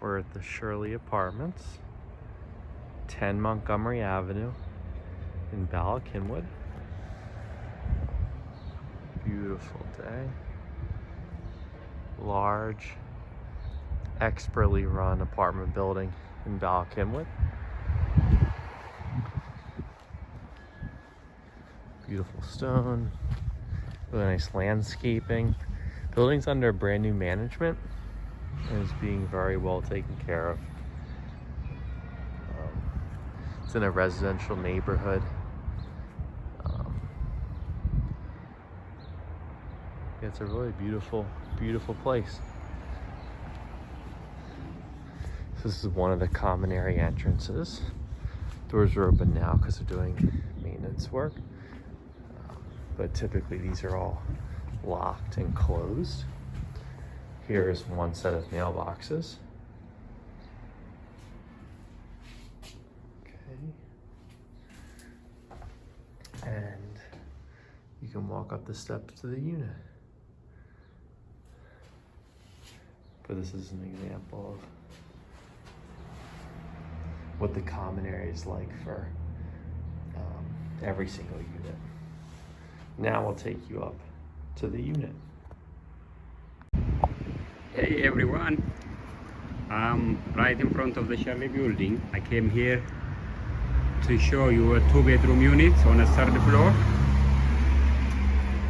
We're at the Shirley Apartments, 10 Montgomery Avenue in Bala, Cynwyd. Beautiful day. Large, expertly run apartment building in Bala, Cynwyd. Beautiful stone, really nice landscaping. Building's under brand new management and is being very well taken care of. It's in a residential neighborhood. It's a really beautiful, beautiful place. This is one of the common area entrances. Doors are open now because they're doing maintenance work. But typically these are all locked and closed. Here is one set of mailboxes. Okay. And you can walk up the steps to the unit. But this is an example of what the common area is like for every single unit. Now we'll take you up to the unit. Hey everyone, I'm right in front of the Shirley building. I came here to show you a 2-bedroom unit on a 3rd floor.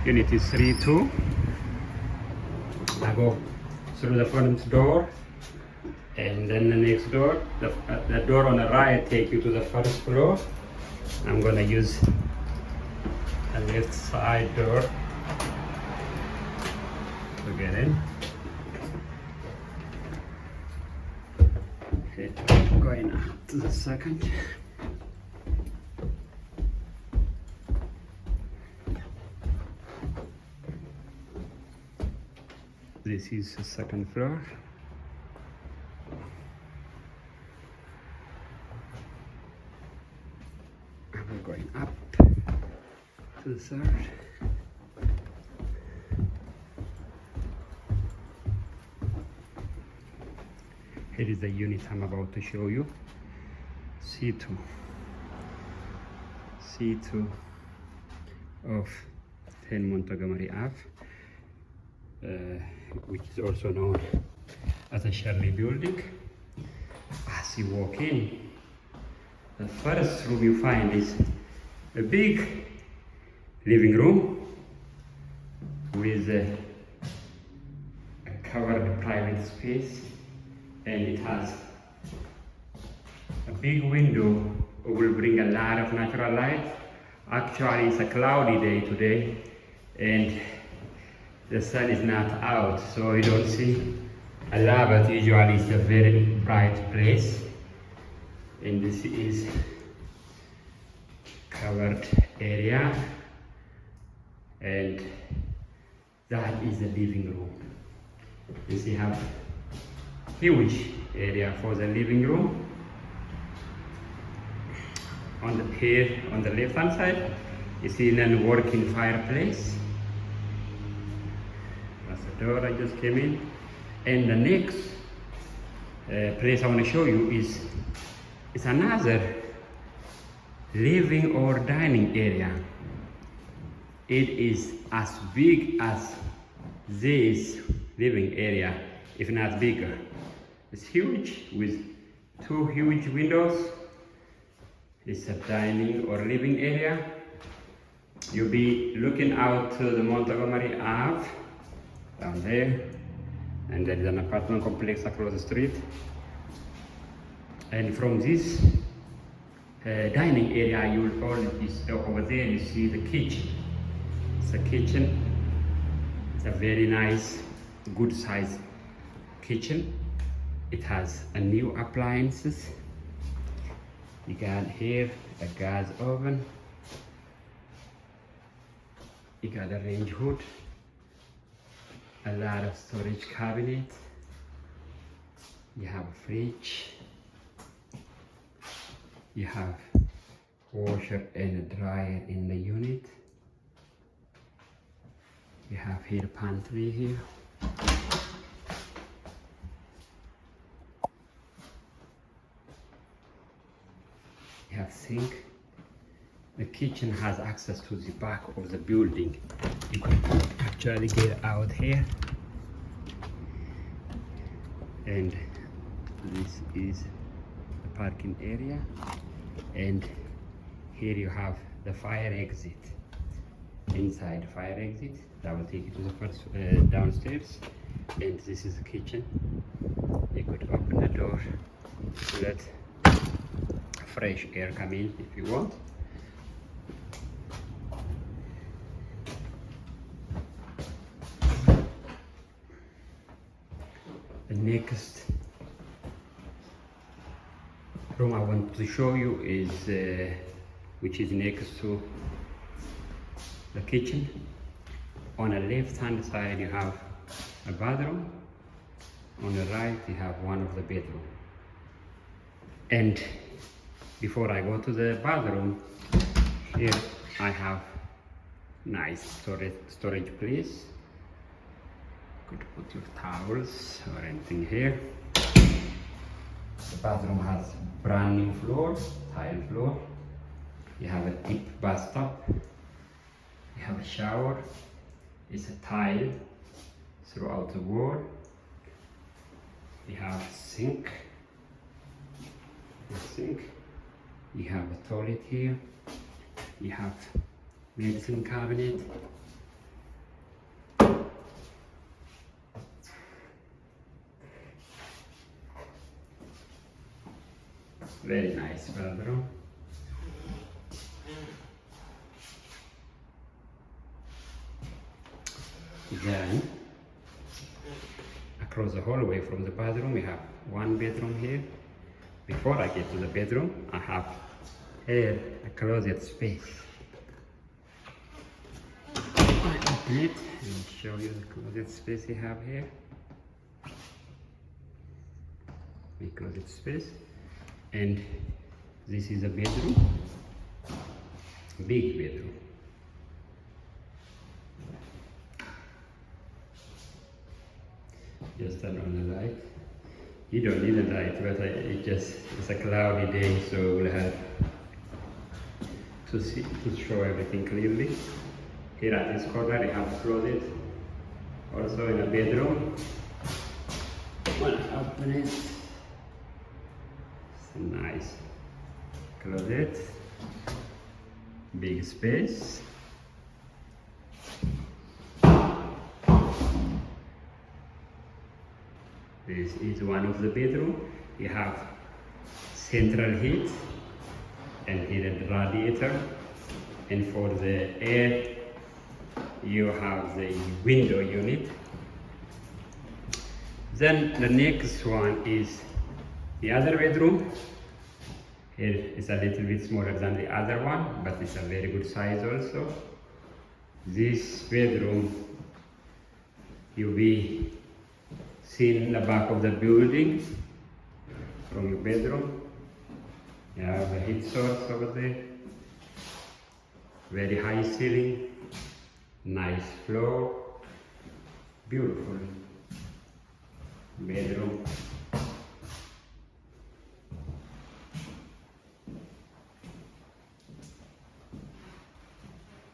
Unit is 3-2. I go through the front door and then the next door. The door on the right take you to the 1st floor. I'm gonna use a left side door to get in. Okay, going up to the 2nd. This is the 2nd floor. We're going up to the 3rd. Here is the unit I'm about to show you. C2 of 10 Montgomery Ave, which is also known as the Shirley building. As you walk in, the first room you find is a big living room with a covered private space, and it has a big window that will bring a lot of natural light. Actually, it's a cloudy day today and the sun is not out, so you don't see a lot, but usually it's a very bright place. And this is covered area, and that is the living room. You see, have huge area for the living room. On the left hand side, you see a working fireplace. That's the door I just came in. And the next place I want to show you is another living or dining area. It is as big as this living area, if not bigger. It's huge with 2 huge windows. It's a dining or living area. You'll be looking out to the Montgomery Ave down there, and there is an apartment complex across the street. And from this dining area, you'll always over there you see the kitchen. It's a kitchen. It's a very nice, good size kitchen. It has a new appliances. You got here a gas oven. You got a range hood, a lot of storage cabinet. You have a fridge. You have washer and a dryer in the unit. You have here pantry here. You have sink. The kitchen has access to the back of the building. You can actually get out here. And this is the parking area. And here you have the fire exit. Inside fire exit, that will take you to the first downstairs. And this is the kitchen. You could open the door to let fresh air come in if you want. The next room I want to show you is which is next to the kitchen. On the left hand side you have a bathroom. On the right you have one of the bedroom. And before I go to the bathroom, here I have nice storage place. You could put your towels or anything here. The bathroom has brand new floor, tile floor. You have a deep bathtub. You have a shower. It's a tile throughout the wall. You have a sink. You have a toilet here. You have medicine cabinet. Very nice bathroom. Then, across the hallway from the bathroom, we have one bedroom here. Before I get to the bedroom, I have here a closet space. I open it and show you the closet space you have here. The closet space. And this is a bedroom, big bedroom. Just turn on the light. You don't need a light, but it's a cloudy day, so we'll have to show everything clearly. Here at this corner, you have a closet, also in a bedroom. When I open it, it's a nice closet, big space. This is one of the bedroom. You have central heat and heated radiator, and for the air you have the window unit. Then the next one is the other bedroom. Here is a little bit smaller than the other one, but it's a very good size also. This bedroom, you'll be seeing the back of the building from your bedroom. You have a heat source over there. Very high ceiling, nice floor, beautiful bedroom.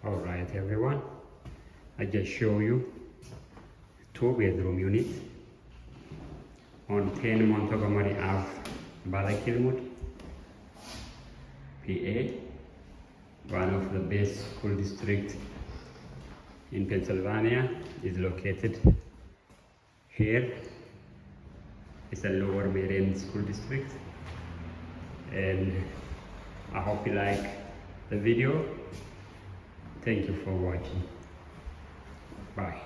Alright everyone, I just show you 2-bedroom unit on 10 Montgomery Ave, Bala, Cynwyd, PA. One of the best school districts in Pennsylvania is located here. It's a Lower Merion School District, and I hope you like the video. Thank you for watching. Bye.